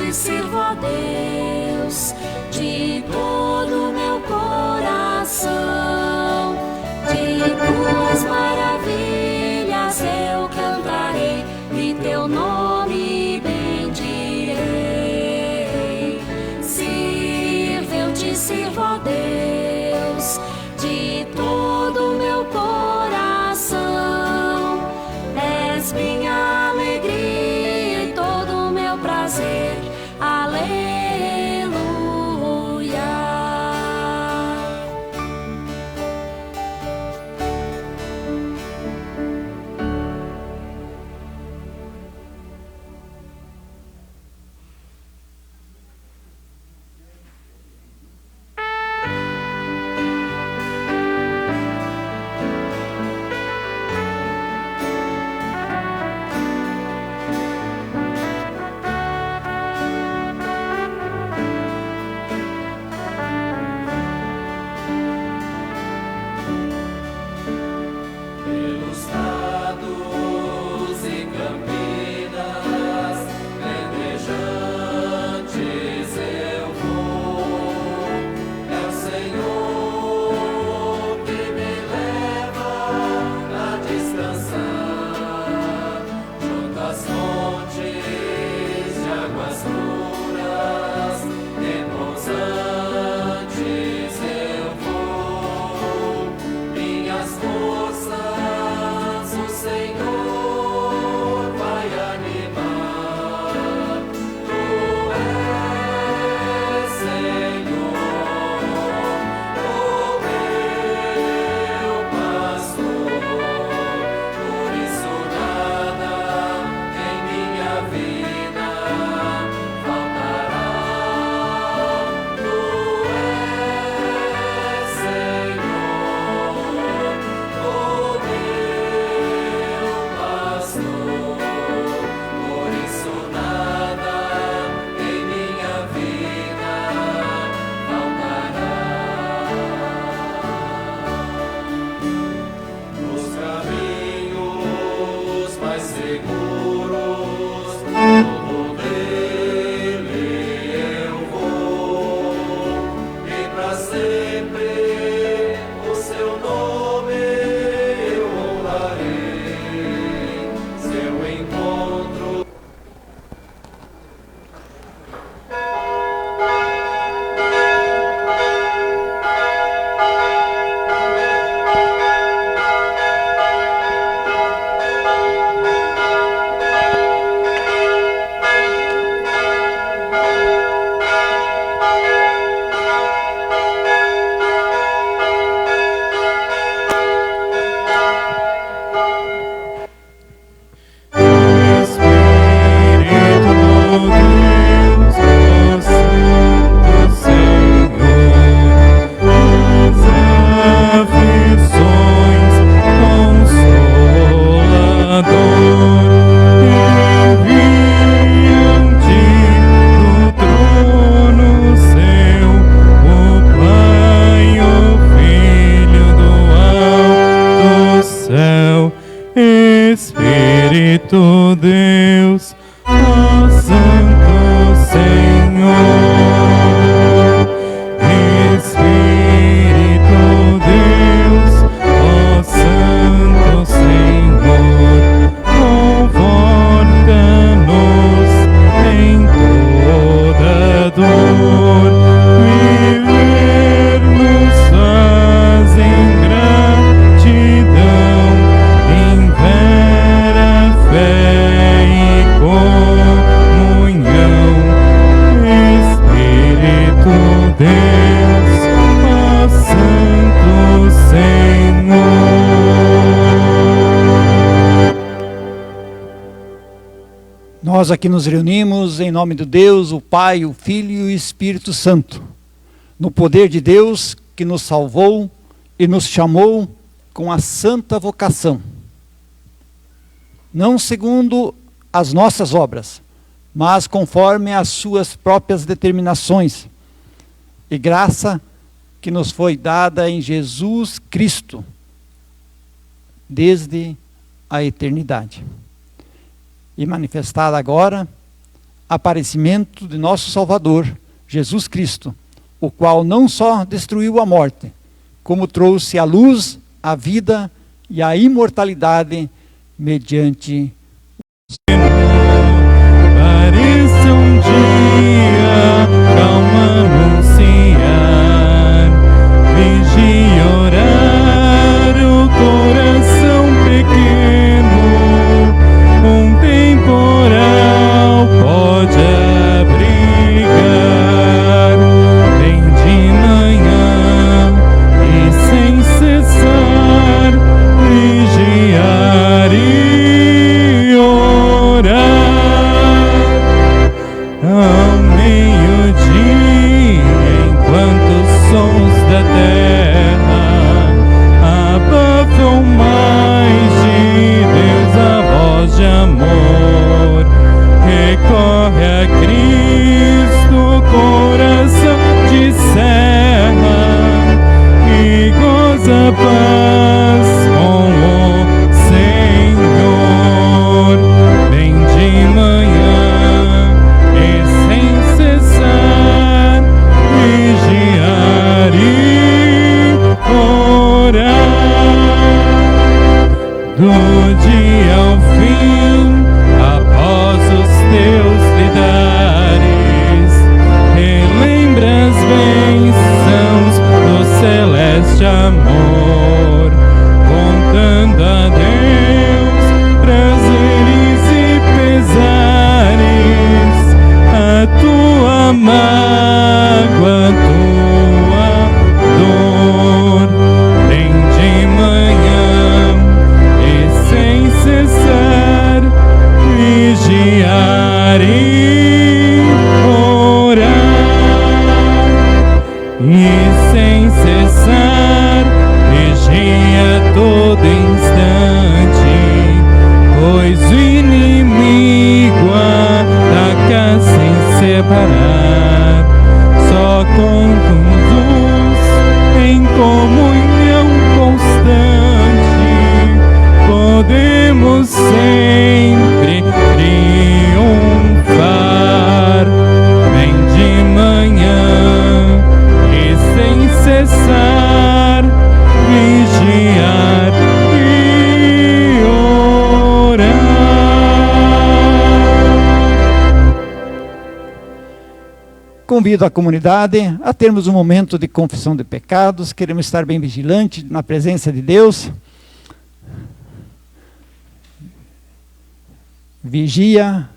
te sirvo, ó Deus, de todo o meu coração. De tuas maravilhas eu cantarei e teu nome bendirei. Eu te sirvo, ó Deus, de todo o meu coração. És minha alegria e todo o meu prazer. Aleluia. Espírito Deus, ó Santo Senhor. Espírito Deus, ó Santo Senhor, conforta-nos em toda dor. Viver nos faz em gratidão, impera fé e comunhão. Espírito Deus, ó Santo Senhor. Nós aqui nos reunimos em nome de Deus, o Pai, o Filho e o Espírito Santo, no poder de Deus que nos salvou e nos chamou com a santa vocação, não segundo as nossas obras, mas conforme as suas próprias determinações e graça que nos foi dada em Jesus Cristo, desde a eternidade, e manifestada agora aparecimento de nosso Salvador, Jesus Cristo, o qual não só destruiu a morte, como trouxe a luz, a vida e a imortalidade mediante pareça um dia calma anunciar, vigia orar o coração pequeno, um temporal pode abrigar, vem de manhã e sem cessar vigiar e orar. Ao meio-dia, enquanto os sons da terra abafam mais de Deus a voz de amor, recorre a Cristo o coração de serra e goza a paz com o Senhor. Vem de manhã e sem cessar vigiar e orar. Do dia ao fim, após os teus lidares, relembra as bênçãos do celeste amor, contando a Deus prazeres e pesares, a tua mágoa, a tua dor. Vem de manhã e sem cessar vigiar e orar, e sem cessar vigia todo instante, pois o inimigo ataca sem separar, só com todos em comunhão constante podemos sempre triunfar. Vem de manhã e sem cessar vigiar e orar. Convido a comunidade a termos um momento de confissão de pecados. Queremos estar bem vigilantes na presença de Deus. Vigia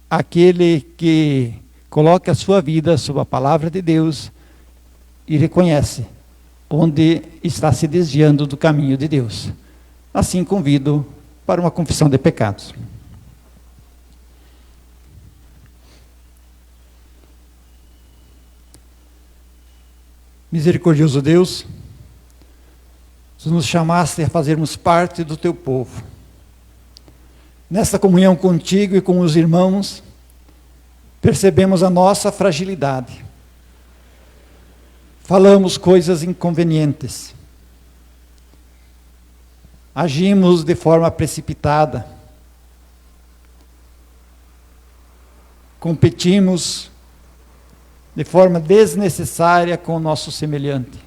aquele que coloca a sua vida sob a palavra de Deus e reconhece onde está se desviando do caminho de Deus. Assim convido para uma confissão de pecados. Misericordioso Deus, Tu nos chamaste a fazermos parte do Teu povo. Nesta comunhão contigo e com os irmãos, percebemos a nossa fragilidade. Falamos coisas inconvenientes. Agimos de forma precipitada. Competimos de forma desnecessária com o nosso semelhante.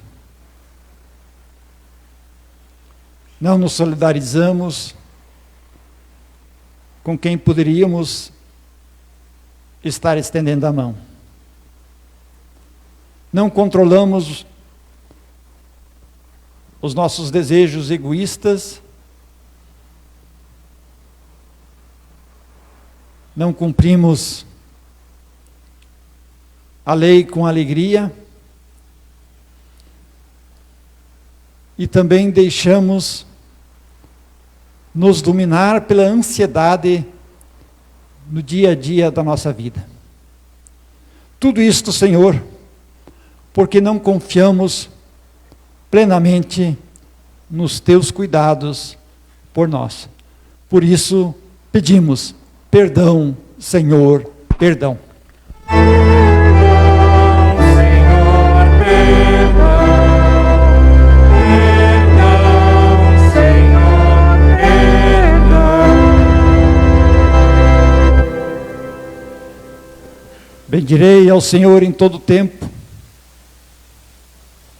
Não nos solidarizamos com quem poderíamos estar estendendo a mão. Não controlamos os nossos desejos egoístas. Não cumprimos a lei com alegria. E também deixamos nos dominar pela ansiedade no dia a dia da nossa vida. Tudo isto, Senhor, porque não confiamos plenamente nos Teus cuidados por nós. Por isso, pedimos perdão, Senhor, perdão. Bendirei ao Senhor em todo tempo,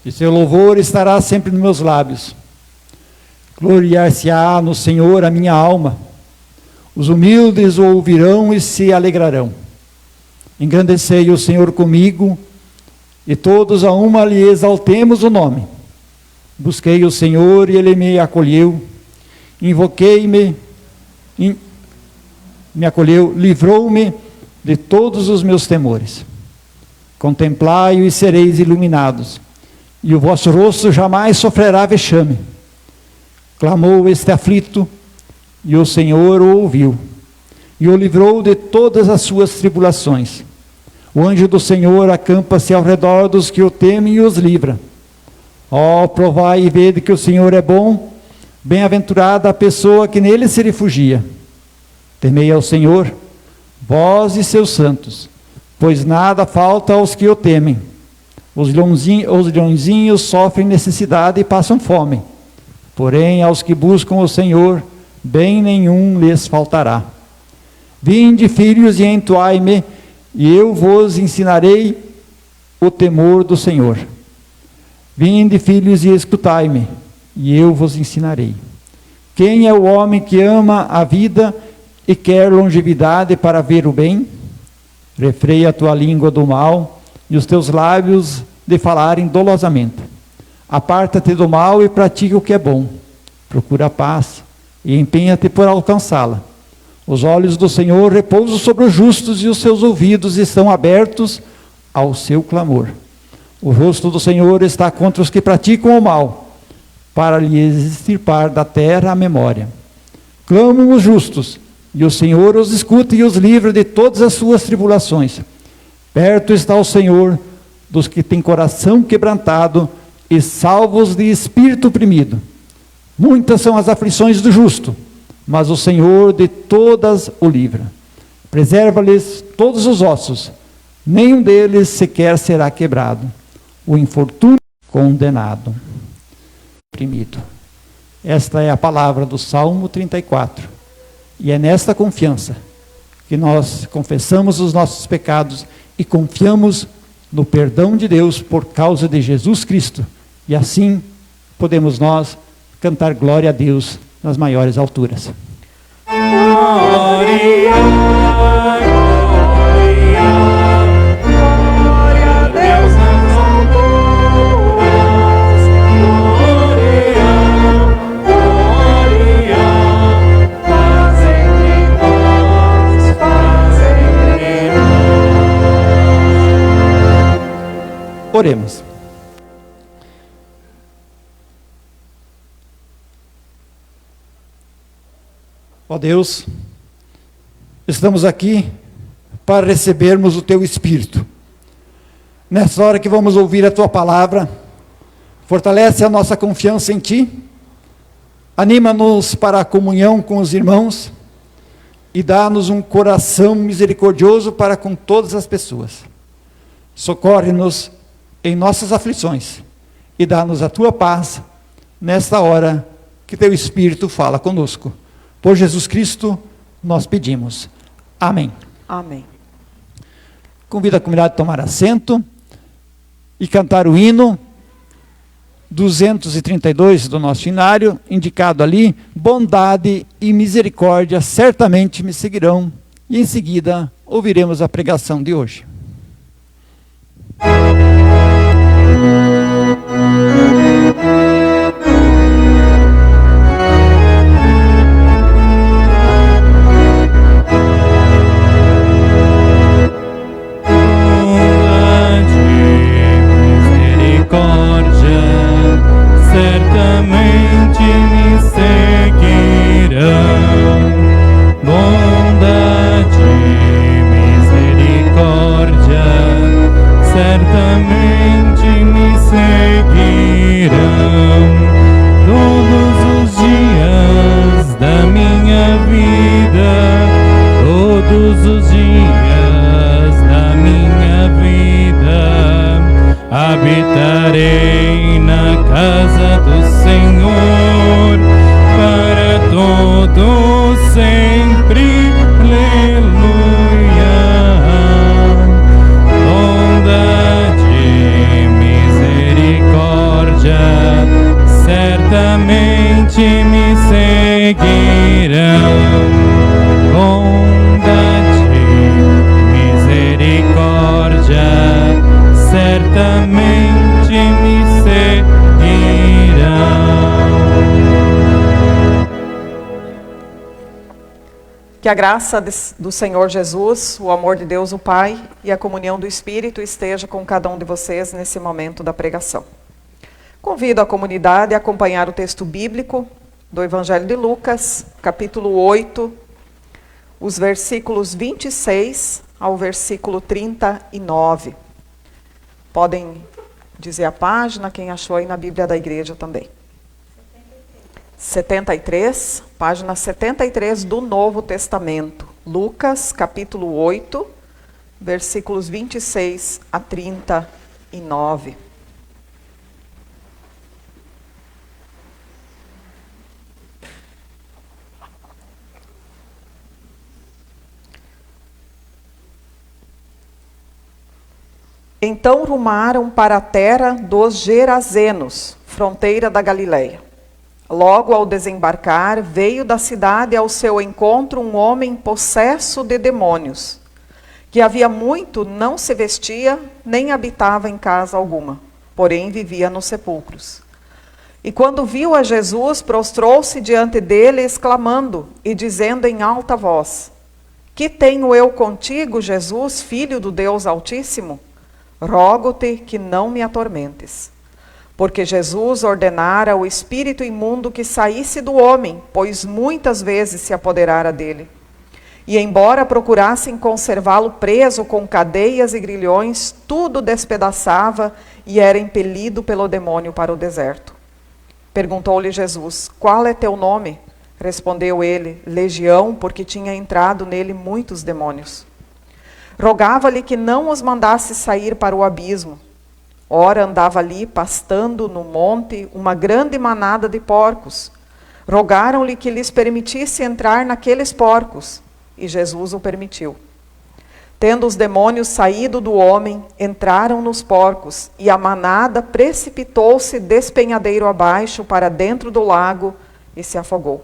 e seu louvor estará sempre nos meus lábios. Gloriar-se-á no Senhor a minha alma. Os humildes o ouvirão e se alegrarão. Engrandecei o Senhor comigo, e todos a uma lhe exaltemos o nome. Busquei o Senhor e ele me acolheu. Invoquei-me, me acolheu, livrou-me de todos os meus temores. Contemplai-o e sereis iluminados, e o vosso rosto jamais sofrerá vexame. Clamou este aflito, e o Senhor o ouviu, e o livrou de todas as suas tribulações. O anjo do Senhor acampa-se ao redor dos que o temem e os livra. Ó, provai e vede que o Senhor é bom, bem-aventurada a pessoa que nele se refugia. Temei ao Senhor, vós e seus santos, pois nada falta aos que o temem. Os leãozinhos sofrem necessidade e passam fome, porém aos que buscam o Senhor, bem nenhum lhes faltará. Vinde, filhos, e entoai-me, e eu vos ensinarei o temor do Senhor. Vinde, filhos, e escutai-me, e eu vos ensinarei. Quem é o homem que ama a vida e quer longevidade para ver o bem? Refreia a tua língua do mal e os teus lábios de falarem dolosamente. Aparta-te do mal e pratica o que é bom. Procura a paz e empenha-te por alcançá-la. Os olhos do Senhor repousam sobre os justos e os seus ouvidos estão abertos ao seu clamor. O rosto do Senhor está contra os que praticam o mal, para lhes extirpar da terra a memória. Clamam os justos, e o Senhor os escuta e os livra de todas as suas tribulações. Perto está o Senhor dos que têm coração quebrantado e salvos de espírito oprimido. Muitas são as aflições do justo, mas o Senhor de todas o livra. Preserva-lhes todos os ossos, nenhum deles sequer será quebrado. O infortúnio condenado. Oprimido. Esta é a palavra do Salmo 34. E é nesta confiança que nós confessamos os nossos pecados e confiamos no perdão de Deus por causa de Jesus Cristo. E assim podemos nós cantar glória a Deus nas maiores alturas. Glória, glória a Deus nas alturas. Glória, glória, paz entre nós, paz entre nós. Oremos. Ó Deus, estamos aqui para recebermos o Teu Espírito. Nessa hora que vamos ouvir a Tua palavra, fortalece a nossa confiança em Ti, anima-nos para a comunhão com os irmãos e dá-nos um coração misericordioso para com todas as pessoas. Socorre-nos em nossas aflições e dá-nos a Tua paz nesta hora que Teu Espírito fala conosco. Por Jesus Cristo, nós pedimos. Amém. Amém. Convido a comunidade a tomar assento e cantar o hino 232 do nosso hinário, indicado ali, bondade e misericórdia certamente me seguirão. E em seguida, ouviremos a pregação de hoje. Certamente me seguirão, bondade e misericórdia, certamente me seguirão, todos os dias da minha vida, todos os dias da minha vida, habitarei na casa do Senhor para todo sempre, aleluia. a graça do Senhor Jesus, o amor de Deus o Pai e a comunhão do Espírito esteja com cada um de vocês nesse momento da pregação. Convido a comunidade a acompanhar o texto bíblico do Evangelho de Lucas, capítulo 8, os versículos 26 ao versículo 39. Podem dizer a página, quem achou aí na Bíblia da Igreja também. 73, página 73 do Novo Testamento. Lucas, capítulo 8, versículos 26 a 39. Então rumaram para a terra dos Gerazenos, fronteira da Galileia. Logo ao desembarcar, veio da cidade ao seu encontro um homem possesso de demônios, que havia muito não se vestia, nem habitava em casa alguma, porém vivia nos sepulcros. E quando viu a Jesus, prostrou-se diante dele, exclamando e dizendo em alta voz: Que tenho eu contigo, Jesus, Filho do Deus Altíssimo? Rogo-te que não me atormentes. Porque Jesus ordenara ao espírito imundo que saísse do homem, pois muitas vezes se apoderara dele. E embora procurassem conservá-lo preso com cadeias e grilhões, tudo despedaçava e era impelido pelo demônio para o deserto. Perguntou-lhe Jesus: Qual é teu nome? Respondeu ele: Legião, porque tinha entrado nele muitos demônios. Rogava-lhe que não os mandasse sair para o abismo. Ora andava ali, pastando no monte, uma grande manada de porcos. Rogaram-lhe que lhes permitisse entrar naqueles porcos, e Jesus o permitiu. Tendo os demônios saído do homem, entraram nos porcos, e a manada precipitou-se despenhadeiro abaixo para dentro do lago e se afogou.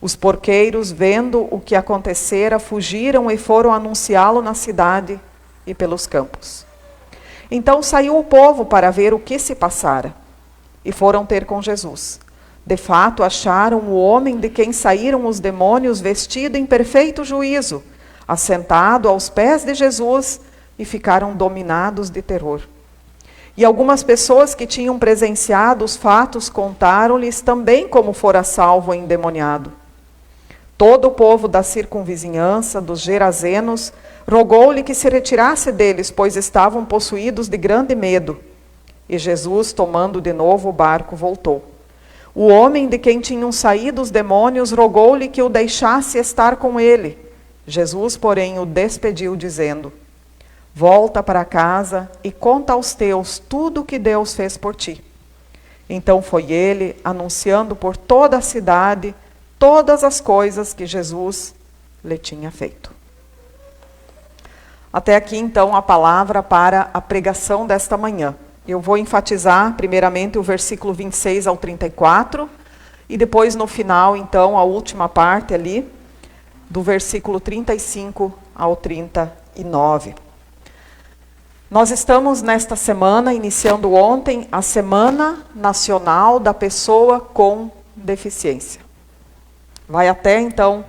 Os porqueiros, vendo o que acontecera, fugiram e foram anunciá-lo na cidade e pelos campos. Então saiu o povo para ver o que se passara, e foram ter com Jesus. De fato, acharam o homem de quem saíram os demônios vestido em perfeito juízo, assentado aos pés de Jesus, e ficaram dominados de terror. E algumas pessoas que tinham presenciado os fatos contaram-lhes também como fora salvo o endemoniado. Todo o povo da circunvizinhança, dos Gerazenos, rogou-lhe que se retirasse deles, pois estavam possuídos de grande medo. E Jesus, tomando de novo o barco, voltou. O homem de quem tinham saído os demônios rogou-lhe que o deixasse estar com ele. Jesus, porém, o despediu, dizendo: Volta para casa e conta aos teus tudo o que Deus fez por ti. Então foi ele, anunciando por toda a cidade todas as coisas que Jesus lhe tinha feito. Até aqui, então, a palavra para a pregação desta manhã. Eu vou enfatizar, primeiramente, o versículo 26 ao 34, e depois, no final, então, a última parte ali, do versículo 35 ao 39. Nós estamos, nesta semana, iniciando ontem, a Semana Nacional da Pessoa com Deficiência. Vai até, então,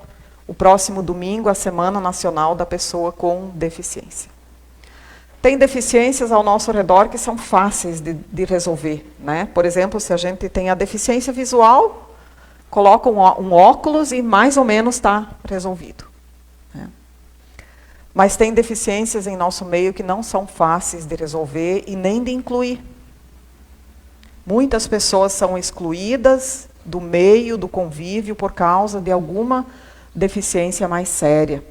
o próximo domingo, a Semana Nacional da Pessoa com Deficiência. Tem deficiências ao nosso redor que são fáceis de resolver, né? Por exemplo, se a gente tem a deficiência visual, coloca um óculos e mais ou menos está resolvido, né? Mas tem deficiências em nosso meio que não são fáceis de resolver e nem de incluir. Muitas pessoas são excluídas do meio, do convívio, por causa de alguma deficiência mais séria.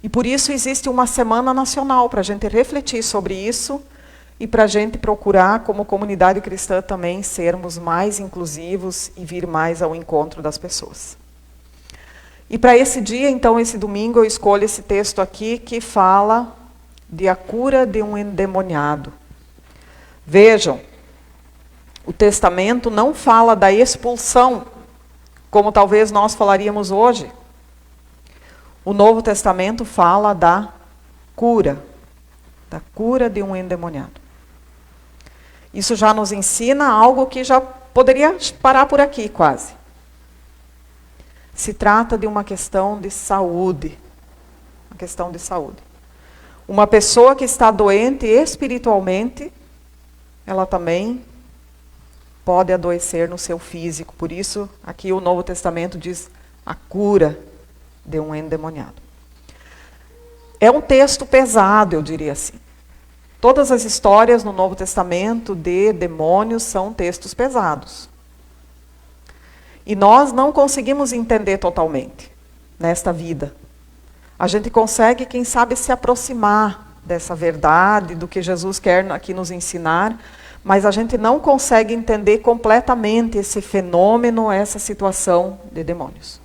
E por isso existe uma semana nacional para a gente refletir sobre isso e para a gente procurar, como comunidade cristã, também sermos mais inclusivos e vir mais ao encontro das pessoas. E para esse dia, então, esse domingo, eu escolho esse texto aqui que fala de a cura de um endemoniado. Vejam, o testamento não fala da expulsão, como talvez nós falaríamos hoje. O Novo Testamento fala da cura de um endemoniado. Isso já nos ensina algo que já poderia parar por aqui quase. Se trata de uma questão de saúde. Uma questão de saúde. Uma pessoa que está doente espiritualmente, ela também pode adoecer no seu físico. Por isso, aqui o Novo Testamento diz a cura de um endemoniado. É um texto pesado, eu diria assim. Todas as histórias no Novo Testamento de demônios são textos pesados. E nós não conseguimos entender totalmente nesta vida. A gente consegue, quem sabe, se aproximar dessa verdade, do que Jesus quer aqui nos ensinar, mas a gente não consegue entender completamente esse fenômeno, essa situação de demônios.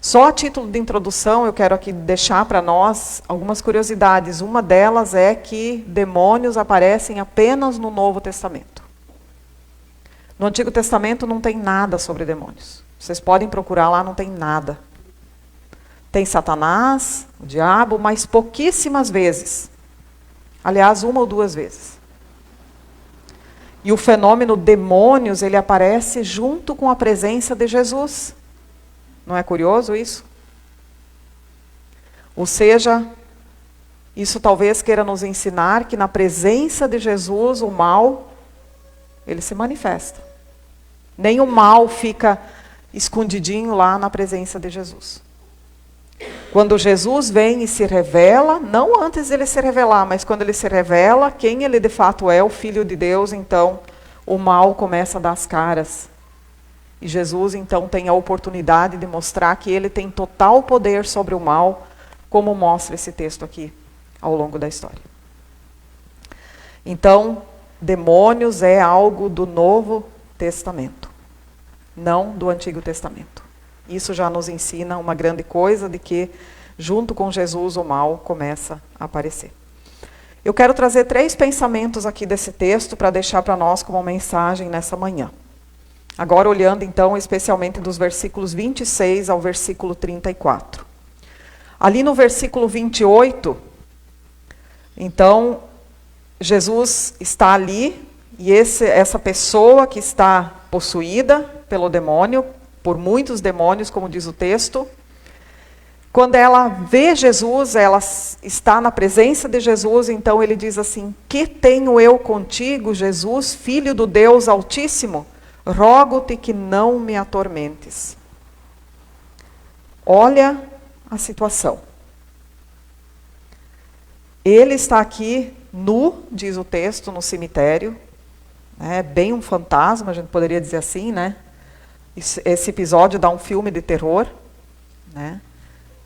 Só a título de introdução, eu quero aqui deixar para nós algumas curiosidades. Uma delas é que demônios aparecem apenas no Novo Testamento. No Antigo Testamento não tem nada sobre demônios. Vocês podem procurar lá, não tem nada. Tem Satanás, o diabo, mas pouquíssimas vezes. Aliás, uma ou duas vezes. E o fenômeno demônios, ele aparece junto com a presença de Jesus. Não é curioso isso? Ou seja, isso talvez queira nos ensinar que na presença de Jesus, o mal, ele se manifesta. Nem o mal fica escondidinho lá na presença de Jesus. Quando Jesus vem e se revela, não antes de ele se revelar, mas quando ele se revela, quem ele de fato é, o Filho de Deus, então o mal começa a dar as caras. E Jesus então tem a oportunidade de mostrar que ele tem total poder sobre o mal, como mostra esse texto aqui ao longo da história. Então, demônios é algo do Novo Testamento, não do Antigo Testamento. Isso já nos ensina uma grande coisa, de que junto com Jesus o mal começa a aparecer. Eu quero trazer 3 pensamentos aqui desse texto para deixar para nós como mensagem nessa manhã. Agora olhando então especialmente dos versículos 26 ao versículo 34. Ali no versículo 28, então Jesus está ali e essa pessoa que está possuída pelo demônio, por muitos demônios, como diz o texto, quando ela vê Jesus, ela está na presença de Jesus, então ele diz assim: que tenho eu contigo, Jesus, Filho do Deus Altíssimo? Rogo-te que não me atormentes. Olha a situação. Ele está aqui nu, diz o texto, no cemitério. É bem um fantasma, a gente poderia dizer assim, né? Esse episódio dá um filme de terror, né?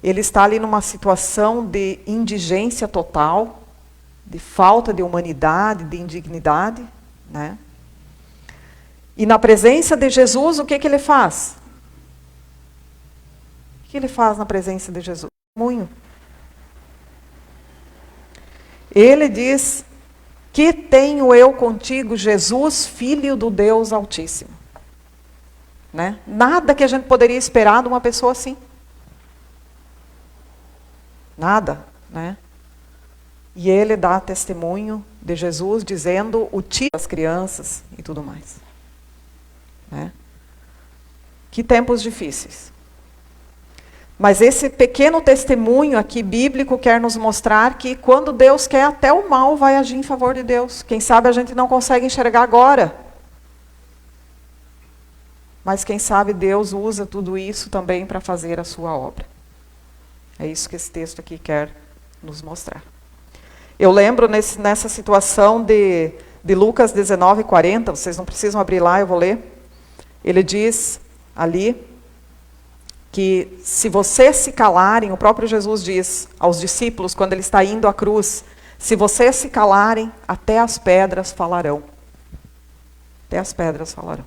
Ele está ali numa situação de indigência total, de falta de humanidade, de indignidade, né? E na presença de Jesus, o que ele faz? O que ele faz na presença de Jesus? Testemunho. Ele diz: que tenho eu contigo, Jesus, Filho do Deus Altíssimo. Né? Nada que a gente poderia esperar de uma pessoa assim. Nada, né? E ele dá testemunho de Jesus, dizendo o tipo das crianças e tudo mais. Né? Que tempos difíceis. Mas esse pequeno testemunho aqui bíblico quer nos mostrar que quando Deus quer, até o mal vai agir em favor de Deus. Quem sabe a gente não consegue enxergar agora. Mas quem sabe Deus usa tudo isso também para fazer a sua obra. É isso que esse texto aqui quer nos mostrar. Eu lembro nessa situação de Lucas 19:40, vocês não precisam abrir lá, eu vou ler. Ele diz ali que se vocês se calarem, o próprio Jesus diz aos discípulos quando ele está indo à cruz: se vocês se calarem, até as pedras falarão. Até as pedras falarão.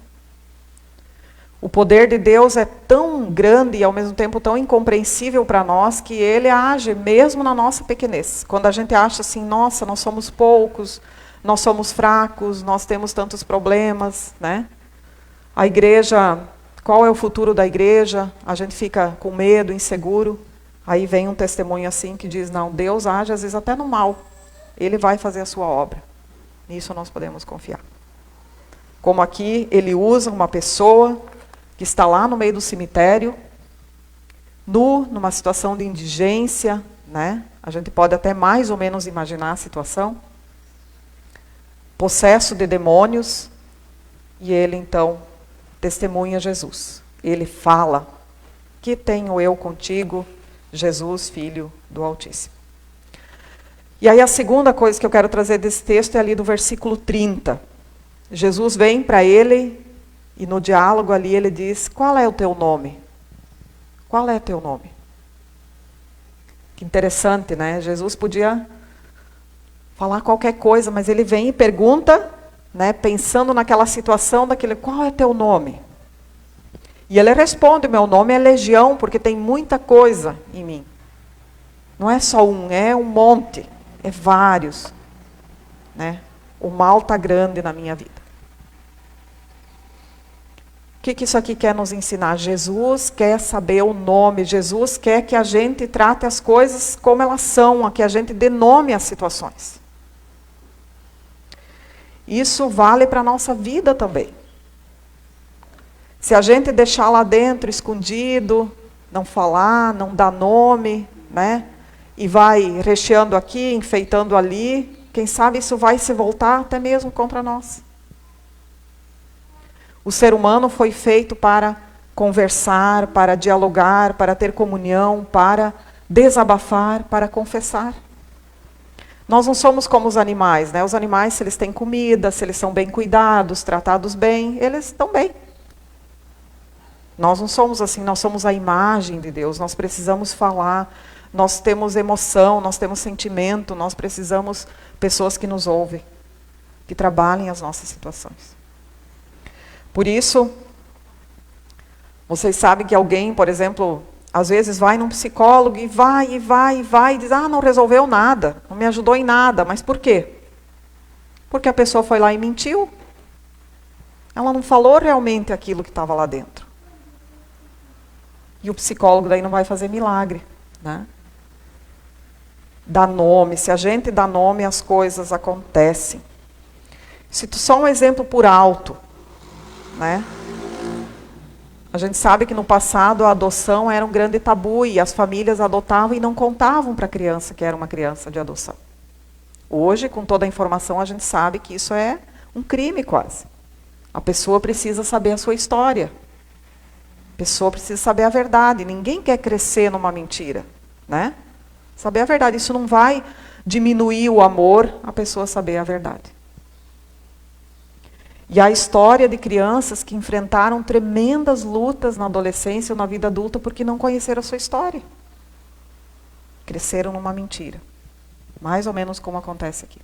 O poder de Deus é tão grande e ao mesmo tempo tão incompreensível para nós que ele age mesmo na nossa pequenez. Quando a gente acha assim: nossa, nós somos poucos, nós somos fracos, nós temos tantos problemas, né? A igreja, qual é o futuro da igreja? A gente fica com medo, inseguro. Aí vem um testemunho assim que diz: não, Deus age às vezes até no mal. Ele vai fazer a sua obra. Nisso nós podemos confiar. Como aqui ele usa uma pessoa que está lá no meio do cemitério, nu, numa situação de indigência, né? A gente pode até mais ou menos imaginar a situação. Possesso de demônios, e ele então testemunha Jesus. Ele fala: que tenho eu contigo, Jesus, Filho do Altíssimo. E aí a segunda coisa que eu quero trazer desse texto é ali do versículo 30. Jesus vem para ele e no diálogo ali ele diz: qual é o teu nome? Qual é o teu nome? Que interessante, né? Jesus podia falar qualquer coisa, mas ele vem e pergunta, né, pensando naquela situação daquele: qual é teu nome? E ele responde: meu nome é Legião, porque tem muita coisa em mim. Não é só um, é um monte, é vários, né? O mal está grande na minha vida. O que isso aqui quer nos ensinar? Jesus quer saber o nome, Jesus quer que a gente trate as coisas como elas são, que a gente dê nome às situações. Isso vale para a nossa vida também. Se a gente deixar lá dentro escondido, não falar, não dar nome, né? E vai recheando aqui, enfeitando ali, quem sabe isso vai se voltar até mesmo contra nós. O ser humano foi feito para conversar, para dialogar, para ter comunhão, para desabafar, para confessar. Nós não somos como os animais, né? Os animais, se eles têm comida, se eles são bem cuidados, tratados bem, eles estão bem. Nós não somos assim, nós somos a imagem de Deus, nós precisamos falar, nós temos emoção, nós temos sentimento, nós precisamos pessoas que nos ouvem, que trabalhem as nossas situações. Por isso, vocês sabem que alguém, por exemplo, às vezes vai num psicólogo e vai, e diz: ah, não resolveu nada, não me ajudou em nada. Mas por quê? Porque a pessoa foi lá e mentiu. Ela não falou realmente aquilo que estava lá dentro. E o psicólogo daí não vai fazer milagre, né? Dá nome, se a gente dá nome, as coisas acontecem. Cito só um exemplo por alto, né? A gente sabe que no passado a adoção era um grande tabu e as famílias adotavam e não contavam para a criança que era uma criança de adoção. Hoje, com toda a informação, a gente sabe que isso é um crime quase. A pessoa precisa saber a sua história. A pessoa precisa saber a verdade. Ninguém quer crescer numa mentira, né? Saber a verdade. Isso não vai diminuir o amor, a pessoa saber a verdade. E a história de crianças que enfrentaram tremendas lutas na adolescência ou na vida adulta porque não conheceram a sua história. Cresceram numa mentira. Mais ou menos como acontece aqui.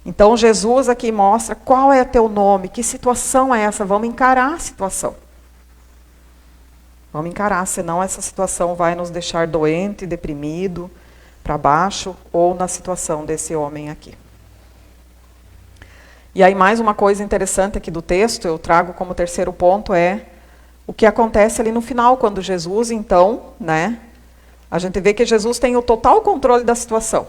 Então Jesus aqui mostra qual é teu nome, que situação é essa, vamos encarar a situação. Vamos encarar, senão essa situação vai nos deixar doente, deprimido, para baixo, ou na situação desse homem aqui. E aí mais uma coisa interessante aqui do texto, eu trago como terceiro ponto, é o que acontece ali no final, quando Jesus então, né, a gente vê que Jesus tem o total controle da situação.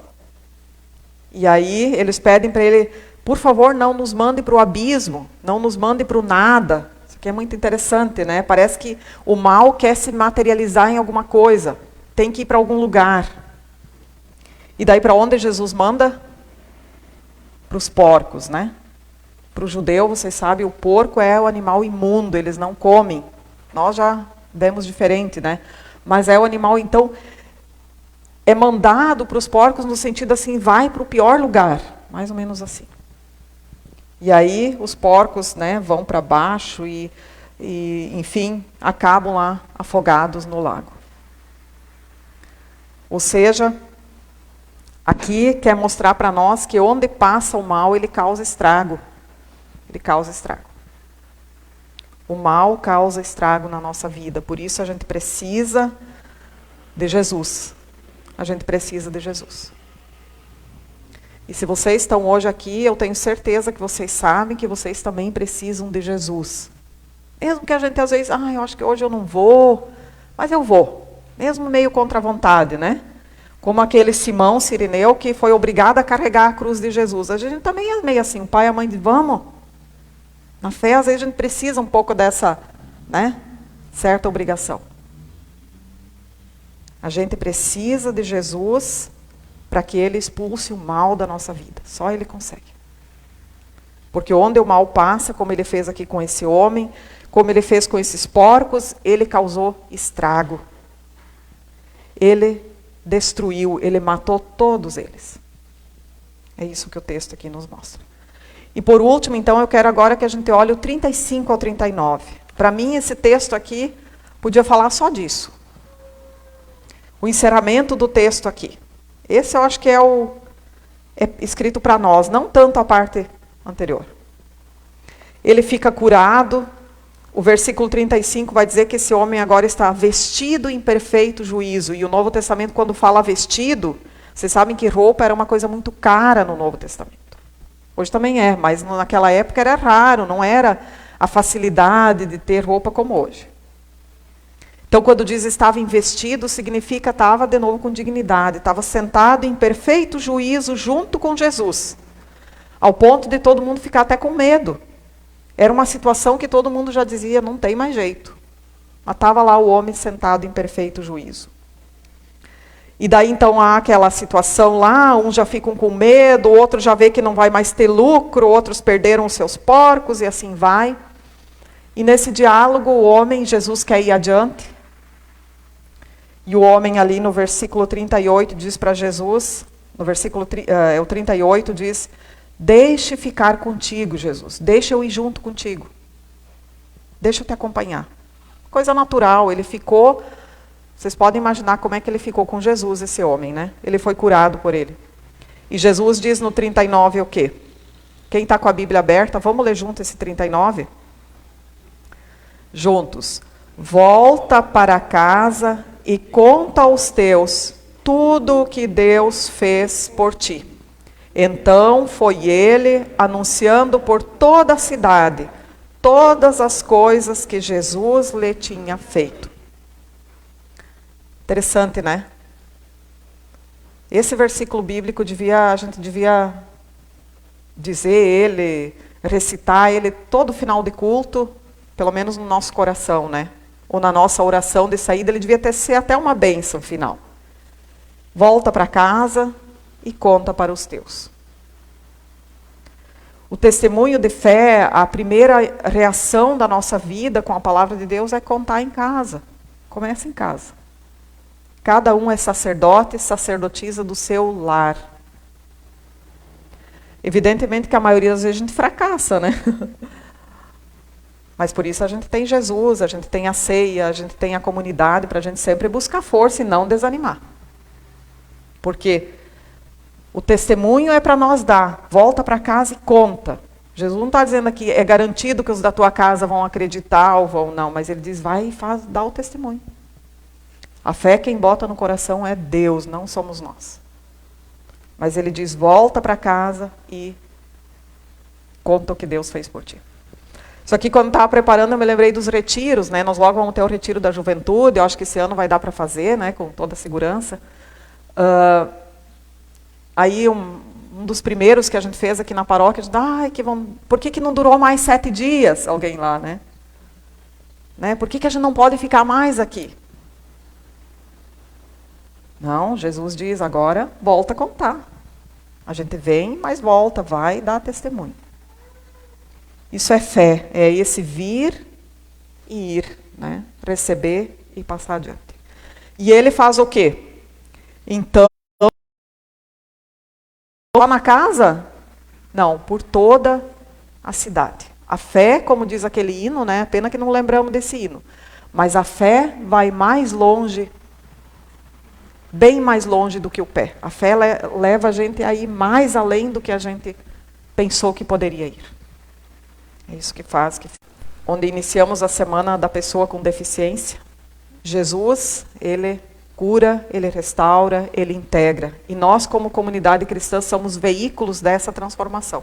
E aí eles pedem para ele: por favor, não nos mande para o abismo, não nos mande para o nada. Isso aqui é muito interessante, né? Parece que o mal quer se materializar em alguma coisa, tem que ir para algum lugar. E daí para onde Jesus manda? Para os porcos, né? Para o judeu, vocês sabem, o porco é o animal imundo, eles não comem. Nós já vemos diferente, né? Mas é o animal, então, é mandado para os porcos no sentido assim, vai para o pior lugar, mais ou menos assim. E aí os porcos, né, vão para baixo e, enfim, acabam lá afogados no lago. Ou seja, aqui quer mostrar para nós que onde passa o mal, ele causa estrago. Ele causa estrago. O mal causa estrago na nossa vida. Por isso a gente precisa de Jesus. A gente precisa de Jesus. E se vocês estão hoje aqui, eu tenho certeza que vocês sabem que vocês também precisam de Jesus. Mesmo que a gente às vezes, eu acho que hoje eu não vou, mas eu vou. Mesmo meio contra a vontade, né? Como aquele Simão Cirineu que foi obrigado a carregar a cruz de Jesus. A gente também é meio assim, o pai e a mãe dizem: vamos. Na fé, às vezes, a gente precisa um pouco dessa, né, certa obrigação. A gente precisa de Jesus para que Ele expulse o mal da nossa vida. Só Ele consegue. Porque onde o mal passa, como Ele fez aqui com esse homem, como Ele fez com esses porcos, Ele causou estrago. Ele destruiu, Ele matou todos eles. É isso que o texto aqui nos mostra. E por último, então, eu quero agora que a gente olhe o 35 ao 39. Para mim, esse texto aqui podia falar só disso. O encerramento do texto aqui. Esse eu acho que é escrito para nós, não tanto a parte anterior. Ele fica curado. O versículo 35 vai dizer que esse homem agora está vestido em perfeito juízo. E o Novo Testamento, quando fala vestido, vocês sabem que roupa era uma coisa muito cara no Novo Testamento. Hoje também é, mas naquela época era raro, não era a facilidade de ter roupa como hoje. Então, quando diz estava investido, significa estava de novo com dignidade, estava sentado em perfeito juízo junto com Jesus, ao ponto de todo mundo ficar até com medo. Era uma situação que todo mundo já dizia, não tem mais jeito. Mas estava lá o homem sentado em perfeito juízo. E daí então há aquela situação lá, uns já ficam com medo, outros já vê que não vai mais ter lucro, outros perderam os seus porcos e assim vai. E nesse diálogo o homem, Jesus quer ir adiante. E o homem ali no versículo 38 diz para Jesus, no versículo 38 diz, deixe ficar contigo, Jesus, deixa eu ir junto contigo. Deixa eu te acompanhar. Coisa natural, ele ficou, vocês podem imaginar como é que ele ficou com Jesus, esse homem, né? Ele foi curado por ele. E Jesus diz no 39 o quê? Quem está com a Bíblia aberta, vamos ler junto esse 39? Juntos. Volta para casa e conta aos teus tudo o que Deus fez por ti. Então foi ele anunciando por toda a cidade todas as coisas que Jesus lhe tinha feito. Interessante, né? Esse versículo bíblico a gente devia dizer ele, recitar ele todo final de culto, pelo menos no nosso coração, né? Ou na nossa oração de saída, ele devia ser até uma bênção final. Volta para casa e conta para os teus. O testemunho de fé, a primeira reação da nossa vida com a palavra de Deus é contar em casa. Começa em casa. Cada um é sacerdote, sacerdotisa do seu lar. Evidentemente que a maioria das vezes a gente fracassa, né? Mas por isso a gente tem Jesus, a gente tem a ceia, a gente tem a comunidade, para a gente sempre buscar força e não desanimar. Porque o testemunho é para nós dar. Volta para casa e conta. Jesus não está dizendo aqui, é garantido que os da tua casa vão acreditar ou vão não, mas ele diz, vai e dá o testemunho. A fé quem bota no coração é Deus, não somos nós. Mas ele diz, volta para casa e conta o que Deus fez por ti. Isso aqui, quando estava preparando, eu me lembrei dos retiros, né? Nós logo vamos ter o retiro da juventude, eu acho que esse ano vai dar para fazer, né? Com toda a segurança. Aí um dos primeiros que a gente fez aqui na paróquia, a gente, por que não durou mais 7 dias? Alguém lá, né? Por que a gente não pode ficar mais aqui? Não, Jesus diz, agora volta a contar. A gente vem, mas volta, vai dar testemunho. Isso é fé, é esse vir e ir, né? Receber e passar adiante. E ele faz o quê? Então, lá na casa? Não, por toda a cidade. A fé, como diz aquele hino, né? Pena que não lembramos desse hino. Mas a fé vai mais longe, bem mais longe do que o pé. A fé leva a gente a ir mais além do que a gente pensou que poderia ir. É isso que faz. Onde iniciamos a semana da pessoa com deficiência, Jesus, ele cura, ele restaura, ele integra. E nós, como comunidade cristã, somos veículos dessa transformação,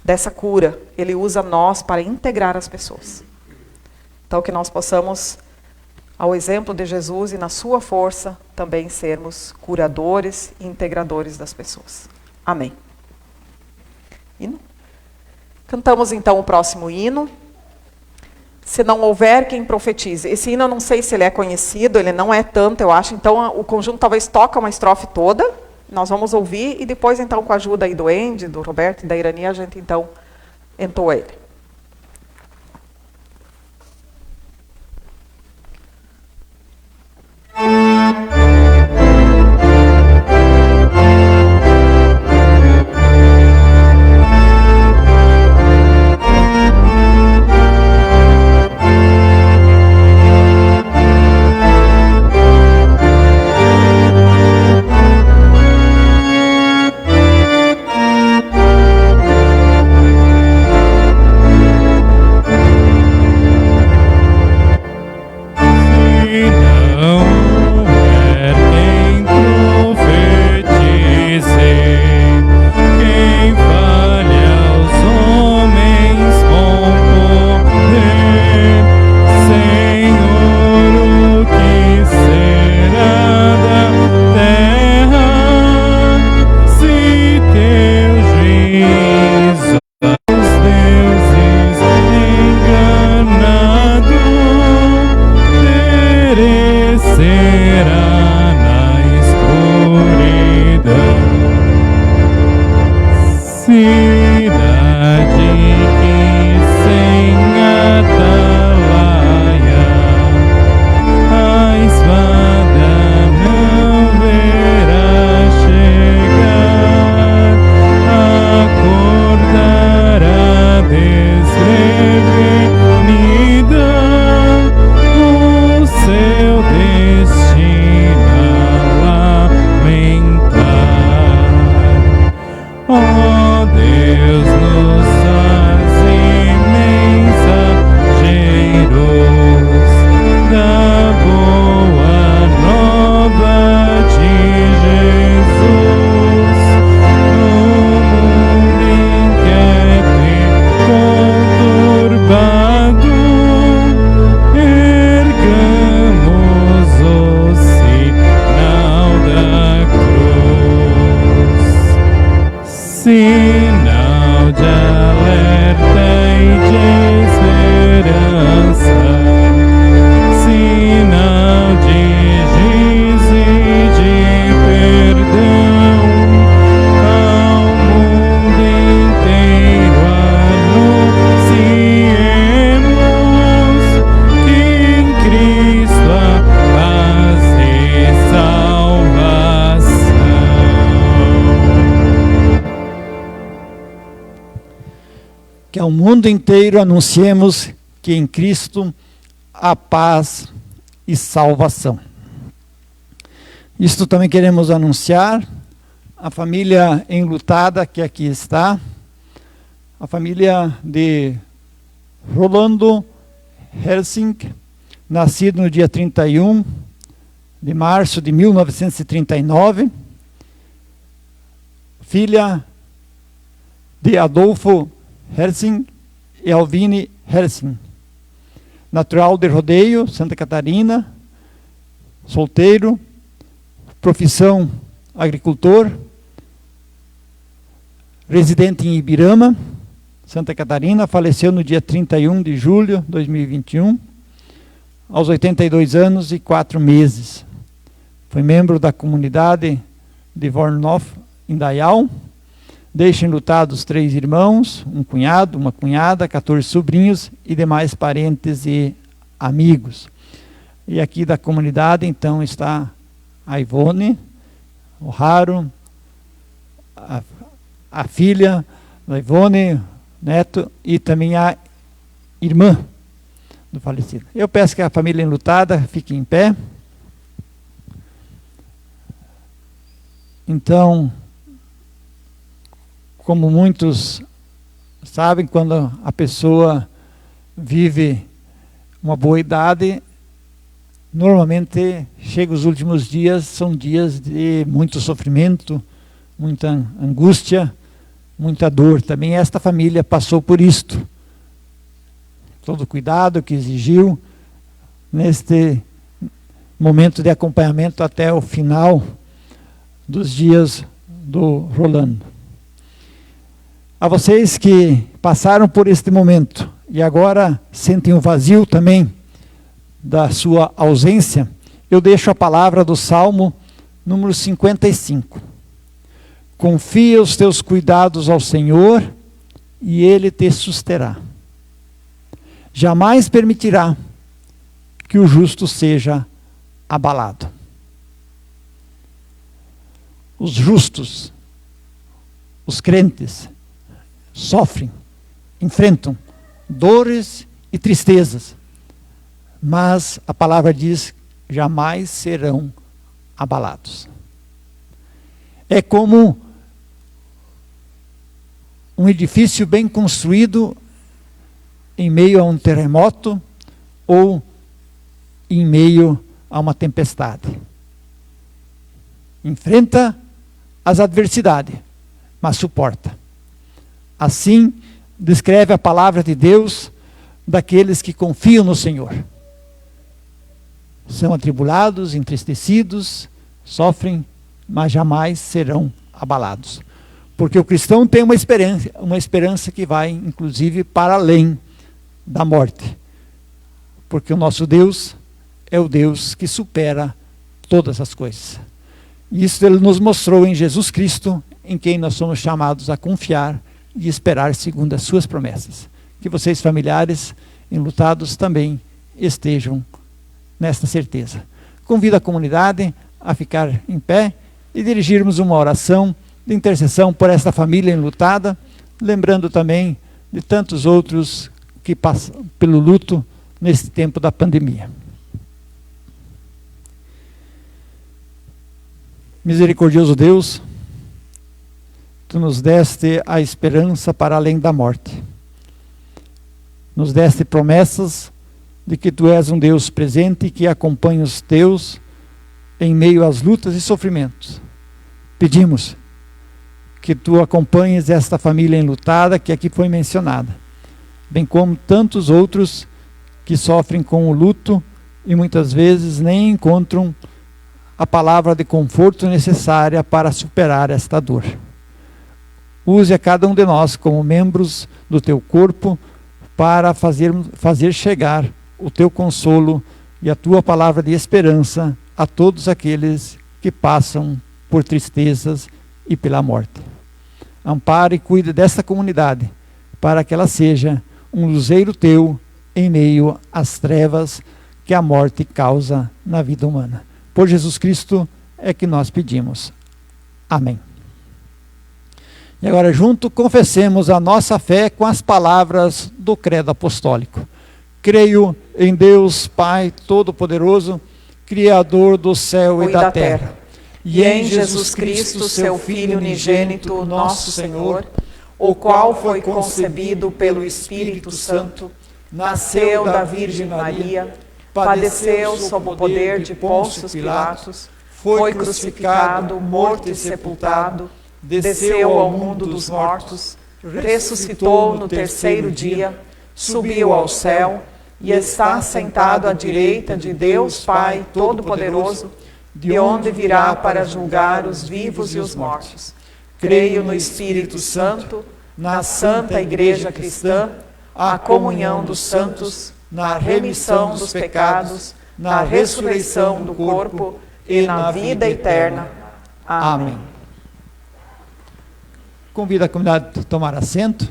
dessa cura. Ele usa nós para integrar as pessoas. Então, que nós possamos, ao exemplo de Jesus e na sua força, também sermos curadores e integradores das pessoas. Amém. Hino? Cantamos então o próximo hino. Se não houver quem profetize. Esse hino eu não sei se ele é conhecido, ele não é tanto, eu acho. Então o conjunto talvez toca uma estrofe toda. Nós vamos ouvir e depois então com a ajuda aí do Andy, do Roberto e da Irani, a gente então entoa ele. Sinal de alerta e de esperança, sinal de giz e de perdão, ao mundo inteiro anunciemos que em Cristo há paz e salvação. Que ao mundo inteiro anunciemos que em Cristo há paz e salvação. Isto também queremos anunciar a família enlutada que aqui está, a família de Rolando Helsing, nascido no dia 31 de março de 1939, filha de Adolfo Helsing e Alvine Helsing, natural de Rodeio, Santa Catarina, solteiro, profissão agricultor, residente em Ibirama, Santa Catarina, faleceu no dia 31 de julho de 2021, aos 82 anos e 4 meses. Foi membro da comunidade de Vornoff, em Dayal. Deixa enlutados 3 irmãos, um cunhado, uma cunhada, 14 sobrinhos e demais parentes e amigos. E aqui da comunidade, então, está a Ivone, o Raro, a filha da Ivone, neto, e também a irmã do falecido. Eu peço que a família enlutada fique em pé. Então, como muitos sabem, quando a pessoa vive uma boa idade, normalmente chega os últimos dias, são dias de muito sofrimento, muita angústia, muita dor. Também esta família passou por isto. Todo o cuidado que exigiu neste momento de acompanhamento até o final dos dias do Rolando. A vocês que passaram por este momento e agora sentem o vazio também da sua ausência, eu deixo a palavra do Salmo número 55. Confia os teus cuidados ao Senhor e Ele te susterá. Jamais permitirá que o justo seja abalado. Os justos, os crentes, sofrem, enfrentam dores e tristezas, mas a palavra diz: jamais serão abalados. É como um edifício bem construído em meio a um terremoto ou em meio a uma tempestade. Enfrenta as adversidades, mas suporta. Assim descreve a palavra de Deus daqueles que confiam no Senhor. São atribulados, entristecidos, sofrem, mas jamais serão abalados. Porque o cristão tem uma esperança que vai, inclusive, para além da morte. Porque o nosso Deus é o Deus que supera todas as coisas. Isso Ele nos mostrou em Jesus Cristo, em quem nós somos chamados a confiar e esperar segundo as suas promessas. Que vocês, familiares enlutados, também estejam nesta certeza. Convido a comunidade a ficar em pé e dirigirmos uma oração de intercessão por esta família enlutada, lembrando também de tantos outros que passam pelo luto nesse tempo da pandemia. Misericordioso Deus, Tu nos deste a esperança para além da morte. Nos deste promessas de que Tu és um Deus presente e que acompanha os Teus em meio às lutas e sofrimentos. Pedimos que Tu acompanhes esta família enlutada que aqui foi mencionada, bem como tantos outros que sofrem com o luto e muitas vezes nem encontram a palavra de conforto necessária para superar esta dor. Use a cada um de nós como membros do Teu corpo para fazer chegar o Teu consolo e a Tua palavra de esperança a todos aqueles que passam por tristezas e pela morte. Ampare e cuide desta comunidade, para que ela seja um luzeiro Teu em meio às trevas que a morte causa na vida humana. Por Jesus Cristo é que nós pedimos. Amém. E agora junto confessemos a nossa fé com as palavras do credo apostólico. Creio em Deus Pai Todo-Poderoso, Criador do céu e da terra, e em Jesus Cristo, seu Filho unigênito, nosso Senhor, o qual foi concebido pelo Espírito Santo, nasceu da Virgem Maria, padeceu sob o poder de Pôncio Pilatos, foi crucificado, morto e sepultado, desceu ao mundo dos mortos, ressuscitou no terceiro dia, subiu ao céu e está sentado à direita de Deus Pai Todo-Poderoso, de onde virá para julgar os vivos e os mortos. Creio no Espírito Santo, na Santa Igreja Cristã, a comunhão dos santos, na remissão dos pecados, na ressurreição do corpo e na vida eterna. Amém. Convido a comunidade a tomar assento.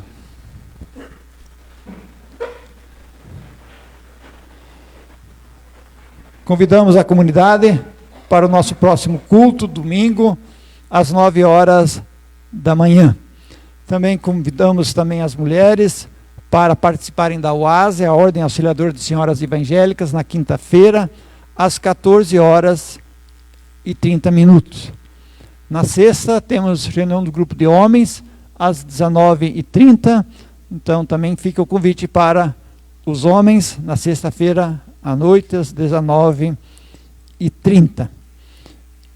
Convidamos a comunidade para o nosso próximo culto, domingo, às 9h da manhã. Também convidamos também as mulheres para participarem da OASE, a Ordem Auxiliadora de Senhoras Evangélicas, na quinta-feira, às 14h30. Na sexta, temos reunião do grupo de homens, às 19h30. Então, também fica o convite para os homens, na sexta-feira, à noite, às 19h30.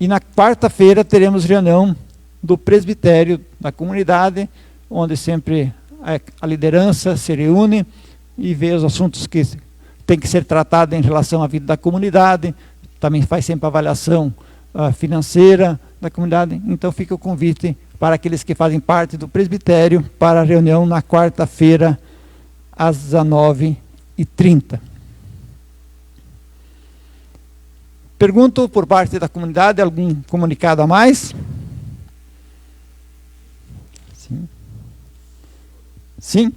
E na quarta-feira, teremos reunião do presbitério da comunidade, onde sempre a liderança se reúne e vê os assuntos que têm que ser tratados em relação à vida da comunidade. Também faz sempre avaliação financeira da comunidade. Então fica o convite para aqueles que fazem parte do presbitério para a reunião na quarta-feira às 19h30. Pergunto por parte da comunidade, algum comunicado a mais? Sim. Sim?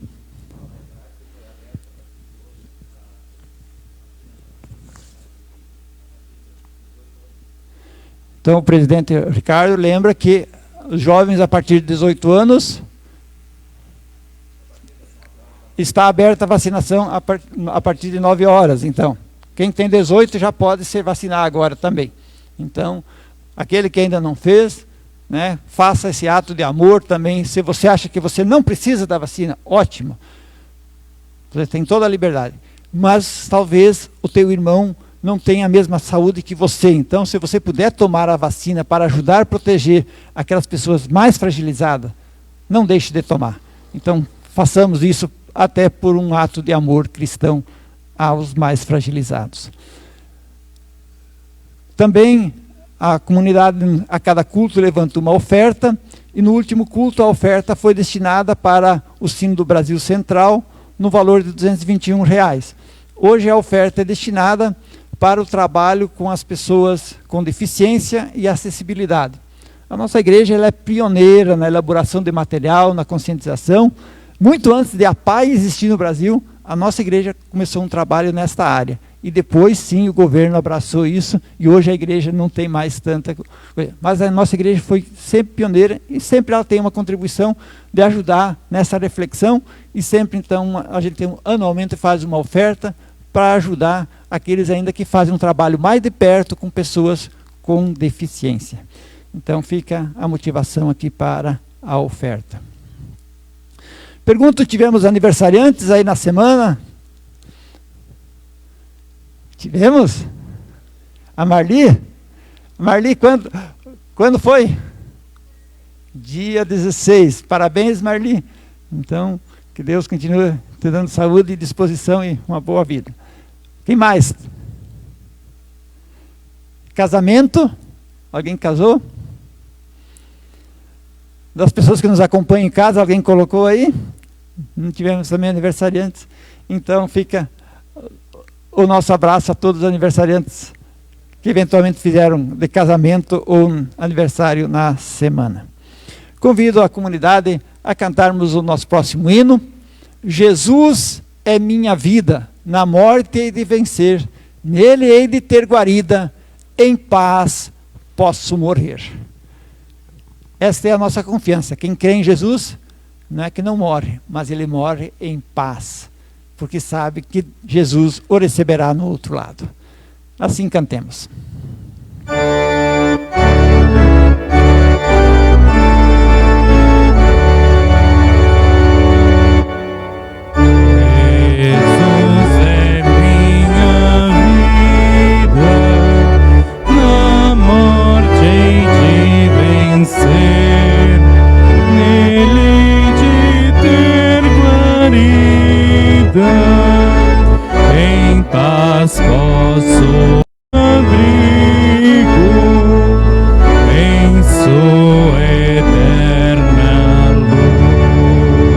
Então, o presidente Ricardo lembra que os jovens a partir de 18 anos está aberta a vacinação a partir de 9 horas. Então, quem tem 18 já pode se vacinar agora também. Então, aquele que ainda não fez, né, faça esse ato de amor também. Se você acha que você não precisa da vacina, ótimo. Você tem toda a liberdade. Mas talvez o teu irmão não tenha a mesma saúde que você. Então, se você puder tomar a vacina para ajudar a proteger aquelas pessoas mais fragilizadas, não deixe de tomar. Então, façamos isso até por um ato de amor cristão aos mais fragilizados. Também a comunidade, a cada culto, levanta uma oferta, e no último culto a oferta foi destinada para o Sino do Brasil Central, no valor de R$221. Hoje a oferta é destinada para o trabalho com as pessoas com deficiência e acessibilidade. A nossa igreja ela é pioneira na elaboração de material, na conscientização. Muito antes de a PAI existir no Brasil, a nossa igreja começou um trabalho nesta área. E depois, sim, o governo abraçou isso, e hoje a igreja não tem mais tanta coisa. Mas a nossa igreja foi sempre pioneira, e sempre ela tem uma contribuição de ajudar nessa reflexão, e sempre, então, a gente anualmente faz uma oferta para ajudar aqueles ainda que fazem um trabalho mais de perto com pessoas com deficiência. Então fica a motivação aqui para a oferta. Pergunto, tivemos aniversariantes aí na semana? Tivemos? A Marli? Marli, quando foi? Dia 16. Parabéns, Marli. Então, que Deus continue te dando saúde, disposição e uma boa vida. Quem mais? Casamento? Alguém casou? Das pessoas que nos acompanham em casa, alguém colocou aí? Não tivemos também aniversariantes. Então fica o nosso abraço a todos os aniversariantes que eventualmente fizeram de casamento ou um aniversário na semana. Convido a comunidade a cantarmos o nosso próximo hino. Jesus é minha vida, na morte hei de vencer, nele hei de ter guarida, em paz posso morrer. Esta é a nossa confiança. Quem crê em Jesus, não é que não morre, mas ele morre em paz, porque sabe que Jesus o receberá no outro lado. Assim cantemos. Em paz posso abrigo em sua eterna luz.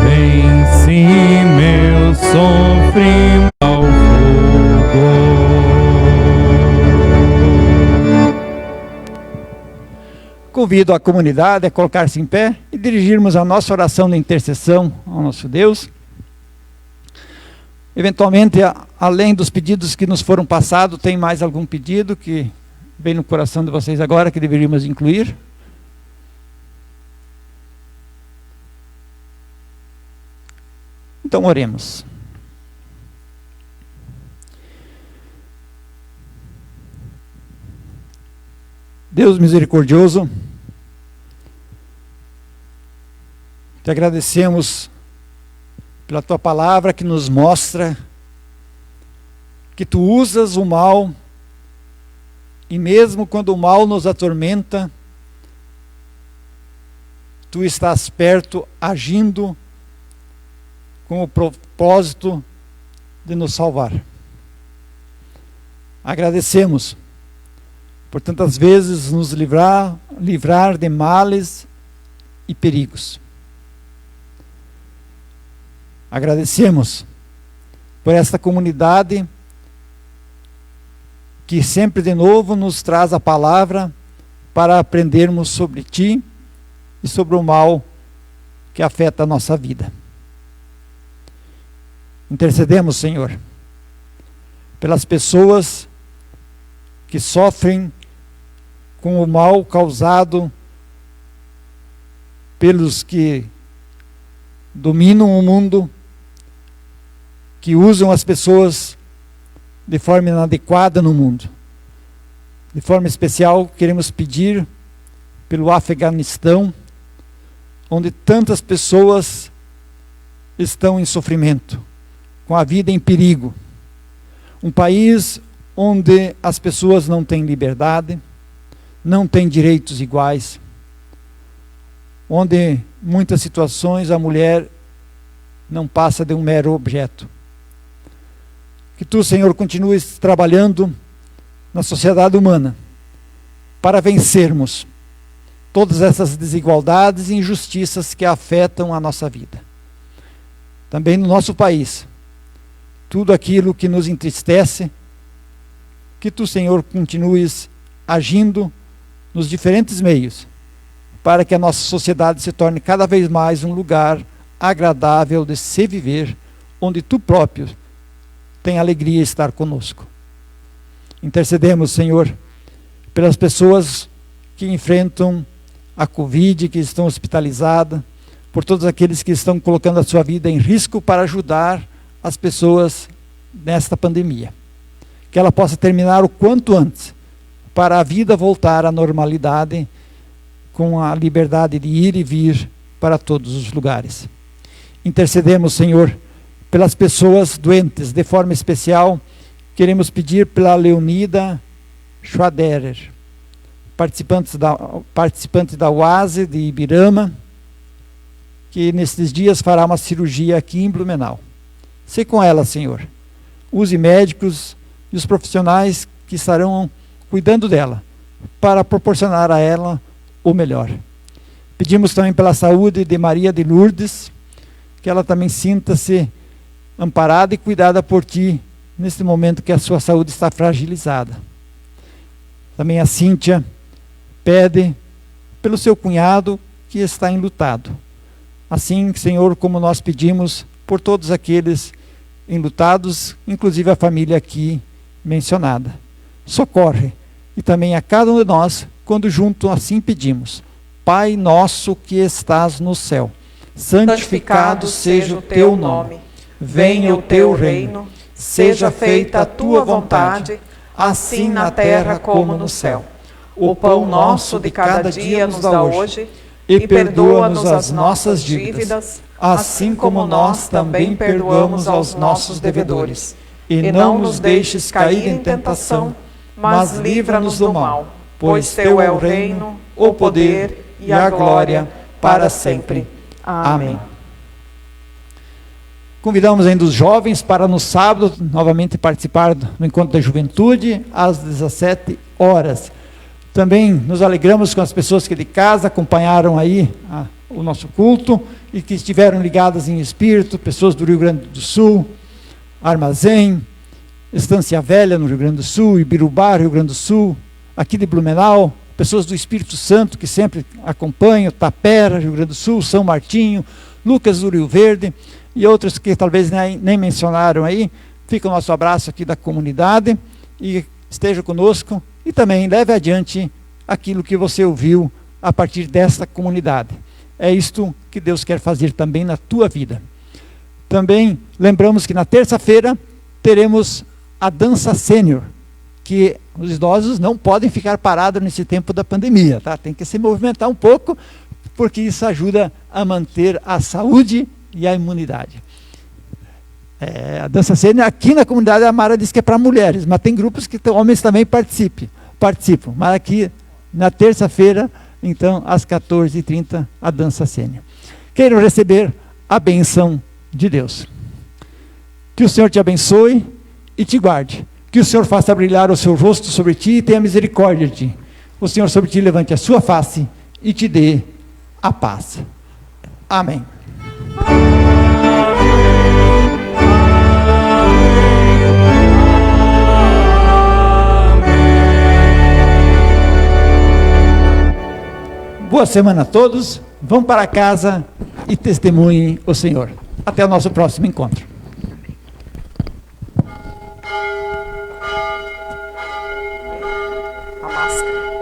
Vence meu sofrimento ao fogo. Convido a comunidade a colocar-se em pé e dirigirmos a nossa oração de intercessão ao nosso Deus. Eventualmente, além dos pedidos que nos foram passados, tem mais algum pedido que vem no coração de vocês agora que deveríamos incluir? Então oremos. Deus misericordioso, te agradecemos pela tua palavra que nos mostra que tu usas o mal, e mesmo quando o mal nos atormenta, tu estás perto, agindo com o propósito de nos salvar. Agradecemos por tantas vezes nos livrar de males e perigos. Agradecemos por esta comunidade que sempre de novo nos traz a palavra para aprendermos sobre Ti e sobre o mal que afeta a nossa vida. Intercedemos, Senhor, pelas pessoas que sofrem com o mal causado pelos que dominam o mundo, que usam as pessoas de forma inadequada no mundo. De forma especial, queremos pedir pelo Afeganistão, onde tantas pessoas estão em sofrimento, com a vida em perigo. Um país onde as pessoas não têm liberdade, não têm direitos iguais, onde em muitas situações a mulher não passa de um mero objeto. Que Tu, Senhor, continues trabalhando na sociedade humana para vencermos todas essas desigualdades e injustiças que afetam a nossa vida. Também no nosso país, tudo aquilo que nos entristece, que Tu, Senhor, continues agindo nos diferentes meios, para que a nossa sociedade se torne cada vez mais um lugar agradável de se viver, onde Tu próprio tem alegria em estar conosco. Intercedemos, Senhor, pelas pessoas que enfrentam a Covid, que estão hospitalizadas, por todos aqueles que estão colocando a sua vida em risco para ajudar as pessoas nesta pandemia. Que ela possa terminar o quanto antes, para a vida voltar à normalidade, com a liberdade de ir e vir para todos os lugares. Intercedemos, Senhor, pelas pessoas doentes, de forma especial, queremos pedir pela Leonida Schwaderer, participante da UASE de Ibirama, que nesses dias fará uma cirurgia aqui em Blumenau. Se com ela, Senhor, use médicos e os profissionais que estarão cuidando dela, para proporcionar a ela o melhor. Pedimos também pela saúde de Maria de Lourdes, que ela também sinta-se amparada e cuidada por Ti, neste momento que a sua saúde está fragilizada. Também a Cíntia pede pelo seu cunhado que está enlutado. Assim, Senhor, como nós pedimos por todos aqueles enlutados, inclusive a família aqui mencionada. Socorre, e também a cada um de nós, quando junto assim pedimos: Pai nosso que estás no céu, santificado seja o Teu nome. Venha o Teu reino, seja feita a Tua vontade, assim na terra como no céu. O pão nosso de cada dia nos dá hoje, e perdoa-nos as nossas dívidas, assim como nós também perdoamos aos nossos devedores. E não nos deixes cair em tentação, mas livra-nos do mal, pois Teu é o reino, o poder e a glória para sempre. Amém. Convidamos ainda os jovens para no sábado novamente participar do Encontro da Juventude às 17 horas. Também nos alegramos com as pessoas que de casa acompanharam aí o nosso culto e que estiveram ligadas em espírito, pessoas do Rio Grande do Sul, Armazém, Estância Velha no Rio Grande do Sul, Ibirubá, Rio Grande do Sul, aqui de Blumenau, pessoas do Espírito Santo que sempre acompanham, Tapera, Rio Grande do Sul, São Martinho, Lucas do Rio Verde e outros que talvez nem mencionaram aí. Fica o nosso abraço aqui da comunidade e esteja conosco e também leve adiante aquilo que você ouviu a partir desta comunidade. É isto que Deus quer fazer também na tua vida. Também lembramos que na terça-feira teremos a dança sênior, que os idosos não podem ficar parados nesse tempo da pandemia, tá? Tem que se movimentar um pouco, porque isso ajuda a manter a saúde e a imunidade. A dança sênior aqui na comunidade, a Mara diz que é para mulheres, mas tem grupos que homens também participam. Mas aqui na terça-feira, então às 14h30, a dança sênior. Queiram receber a bênção de Deus. Que o Senhor te abençoe e te guarde. Que o Senhor faça brilhar o seu rosto sobre ti e tenha misericórdia de ti. O Senhor sobre ti levante a sua face e te dê a paz. Amém. Boa semana a todos. Vão para casa e testemunhem o Senhor. Até o nosso próximo encontro. A máscara.